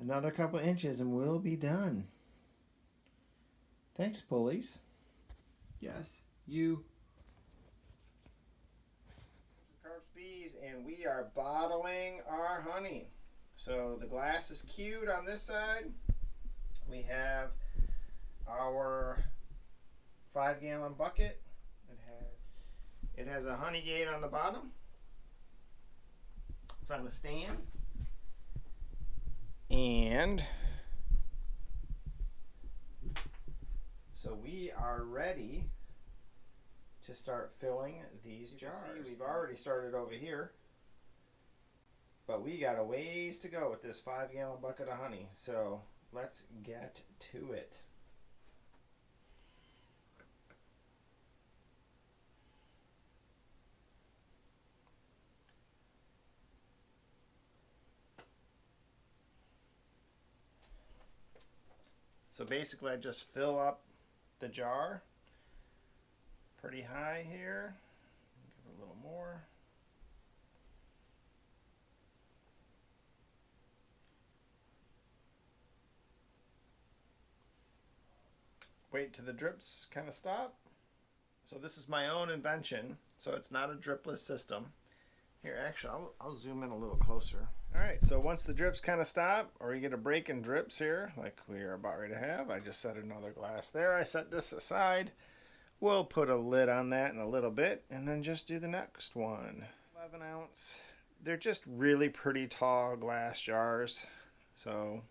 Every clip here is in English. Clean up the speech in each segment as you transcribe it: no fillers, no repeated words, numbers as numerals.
Another couple inches and we'll be done. Thanks, pulleys. Yes, you. Carps Bees, and we are bottling our honey. So the glass is cued on this side. We have our 5-gallon bucket. It has a honey gate on the bottom. It's on the stand. And so we are ready to start filling these jars. See, we've already started over here, but we got a ways to go with this 5-gallon bucket of honey. So let's get to it. So basically I just fill up the jar pretty high here. Give it a little more. Wait till the drips kind of stop. So this is my own invention, so it's not a dripless system. Here, actually, I'll zoom in a little closer. All right, so once the drips kind of stop, or you get a break in drips here, like we are about ready to have, I just set another glass there. I set this aside. We'll put a lid on that in a little bit, and then just do the next one. 11 ounce. They're just really pretty tall glass jars, so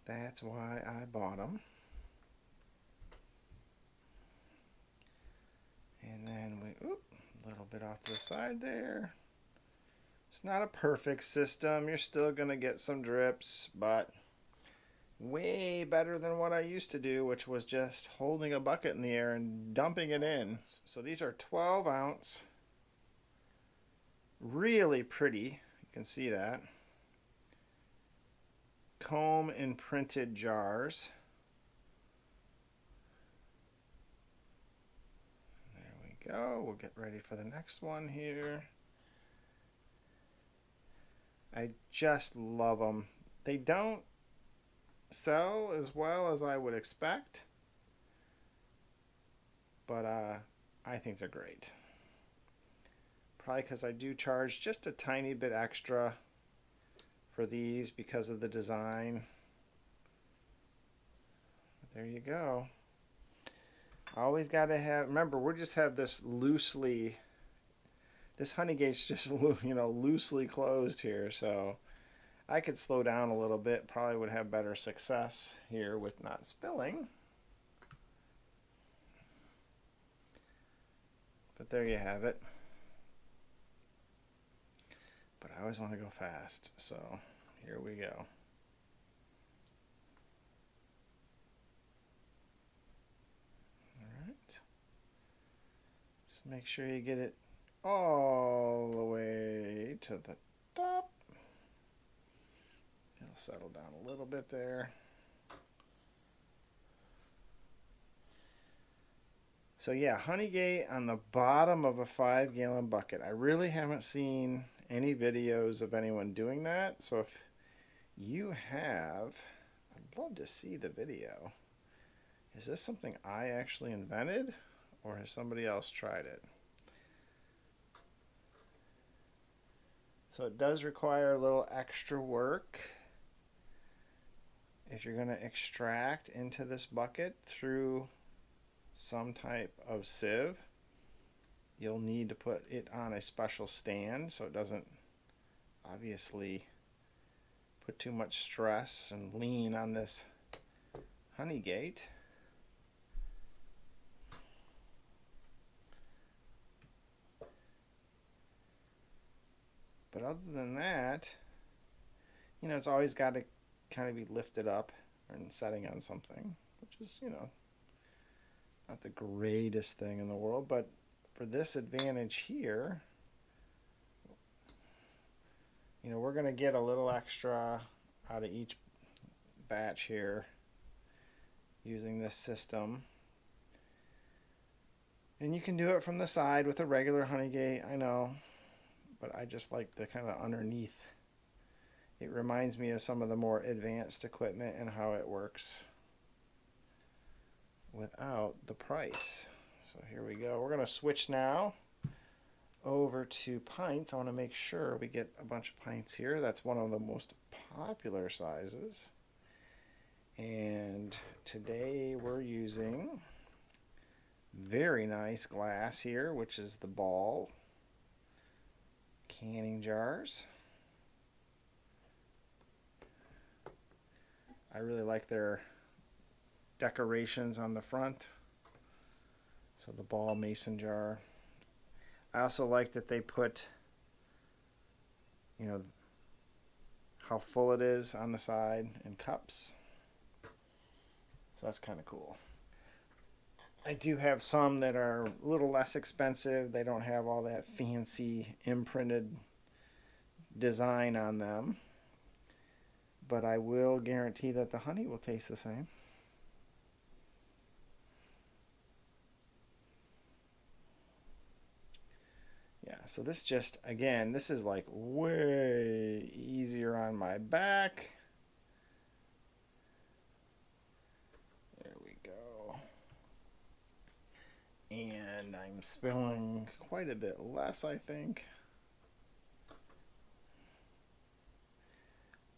that's why I bought them. And then a little bit off to the side there. It's not a perfect system. You're still going to get some drips, but way better than what I used to do, which was just holding a bucket in the air and dumping it in. So these are 12 ounce. Really pretty. You can see that. Comb imprinted jars. Go. We'll get ready for the next one here. I just love them. They don't sell as well as I would expect, but I think they're great. Probably because I do charge just a tiny bit extra for these because of the design. But there you go. Always got to have, remember, we just have this loosely, this honey gate's just, loosely closed here, so I could slow down a little bit, probably would have better success here with not spilling. But there you have it. But I always want to go fast, so here we go. Make sure you get it all the way to the top. It'll settle down a little bit there. So yeah, Honeygate on the bottom of a 5-gallon bucket. I really haven't seen any videos of anyone doing that. So if you have, I'd love to see the video. Is this something I actually invented? Or has somebody else tried it? So it does require a little extra work. If you're going to extract into this bucket through some type of sieve, you'll need to put it on a special stand so it doesn't obviously put too much stress and lean on this honey gate. But other than that, it's always got to kind of be lifted up and setting on something, which is, not the greatest thing in the world. But for this advantage here, we're going to get a little extra out of each batch here using this system. And you can do it from the side with a regular honey gate, I know. But I just like the kind of underneath it reminds me of some of the more advanced equipment and how it works without the price. So here we go. We're going to switch now over to pints. I want to make sure we get a bunch of pints here. That's one of the most popular sizes. And today we're using very nice glass here, which is the Ball canning jars. I really like their decorations on the front. So the Ball mason jar. I also like that they put, you know, how full it is on the side and cups. So that's kind of cool. I do have some that are a little less expensive. They don't have all that fancy imprinted design on them. But I will guarantee that the honey will taste the same. Yeah, so this just, again, this is like way easier on my back. There we go. And I'm spilling quite a bit less, I think.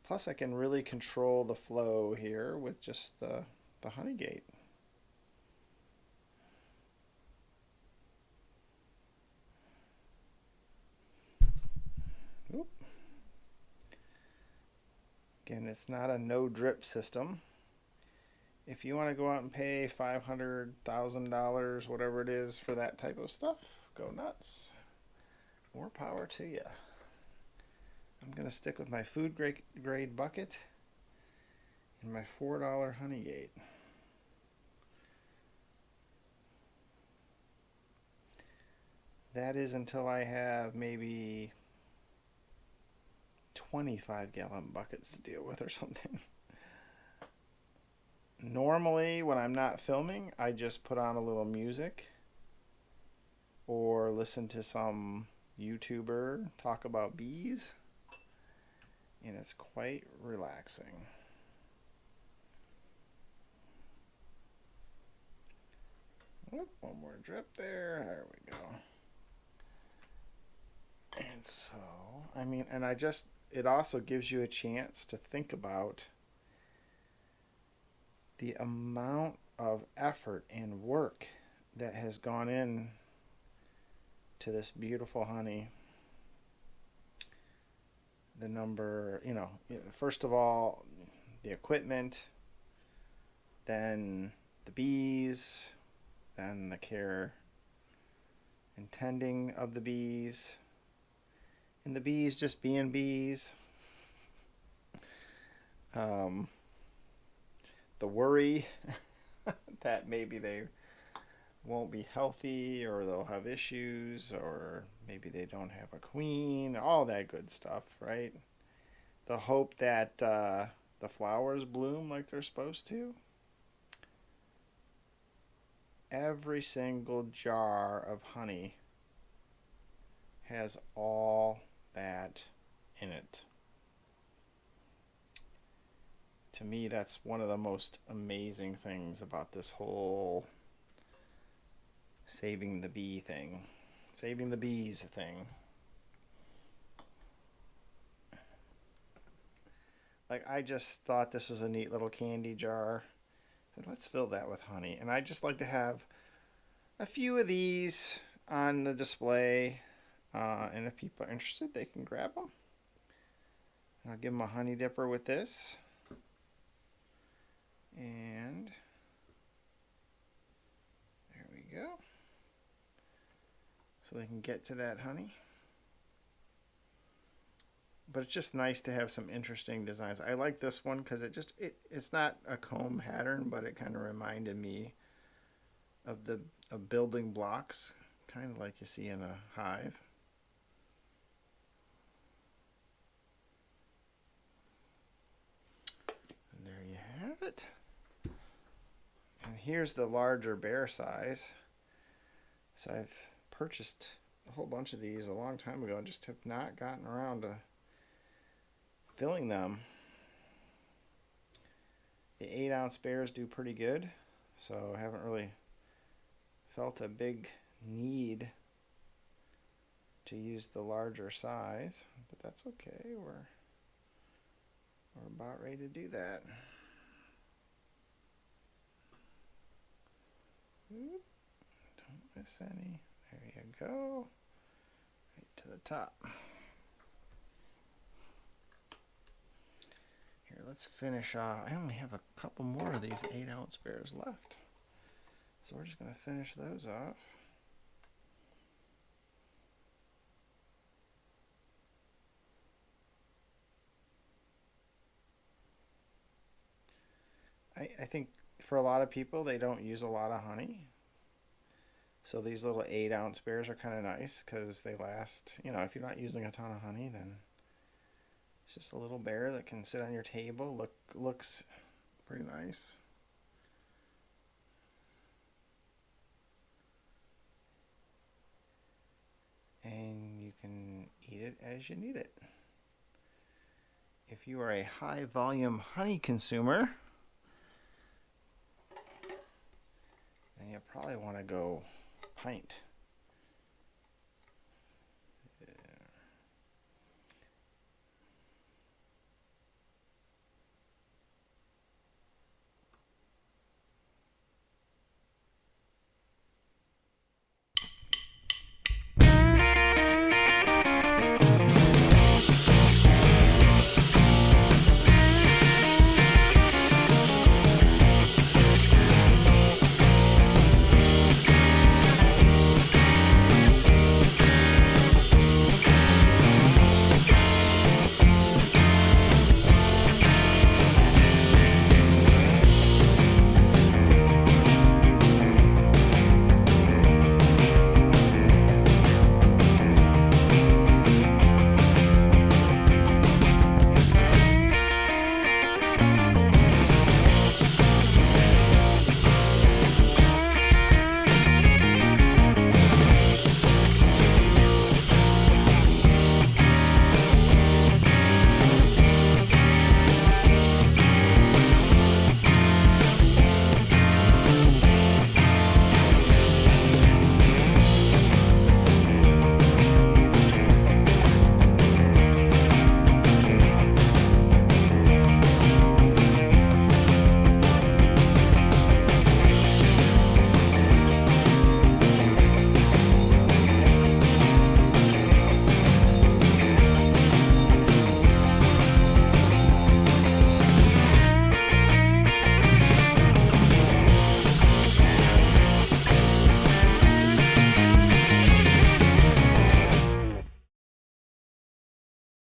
Plus I can really control the flow here with just the honey gate. Oop. Again, it's not a no drip system. If you want to go out and pay $500,000, whatever it is for that type of stuff, go nuts. More power to you. I'm going to stick with my food grade bucket and my $4 honey gate. That is until I have maybe 25-gallon buckets to deal with or something. Normally, when I'm not filming, I just put on a little music or listen to some YouTuber talk about bees, and it's quite relaxing. Oop, one more drip there. There we go. And so, I mean, and it also gives you a chance to think about the amount of effort and work that has gone in to this beautiful honey. The number, first of all, the equipment, then the bees, then the care and tending of the bees, and the bees just being bees. The worry that maybe they won't be healthy or they'll have issues or maybe they don't have a queen, all that good stuff, right? The hope that the flowers bloom like they're supposed to. Every single jar of honey has all that in it. To me, that's one of the most amazing things about this whole saving the bee thing. Saving the bees thing. Like, I just thought this was a neat little candy jar. So let's fill that with honey. And I just like to have a few of these on the display. And if people are interested, they can grab them. I'll give them a honey dipper with this. And there we go. So they can get to that honey. But it's just nice to have some interesting designs. I like this one because it's not a comb pattern, but it kind of reminded me of building blocks, kind of like you see in a hive. And there you have it. And here's the larger bear size. So I've purchased a whole bunch of these a long time ago and just have not gotten around to filling them. The 8-ounce bears do pretty good, so I haven't really felt a big need to use the larger size, but that's okay. We're about ready to do that. Oop, don't miss any. There you go. Right to the top. Here, let's finish off. I only have a couple more of these 8-ounce bears left, so we're just going to finish those off. I think for a lot of people, they don't use a lot of honey. So these little 8-ounce bears are kind of nice because they last, you know, if you're not using a ton of honey, then it's just a little bear that can sit on your table. Looks pretty nice. And you can eat it as you need it. If you are a high volume honey consumer, then you probably want to go pint.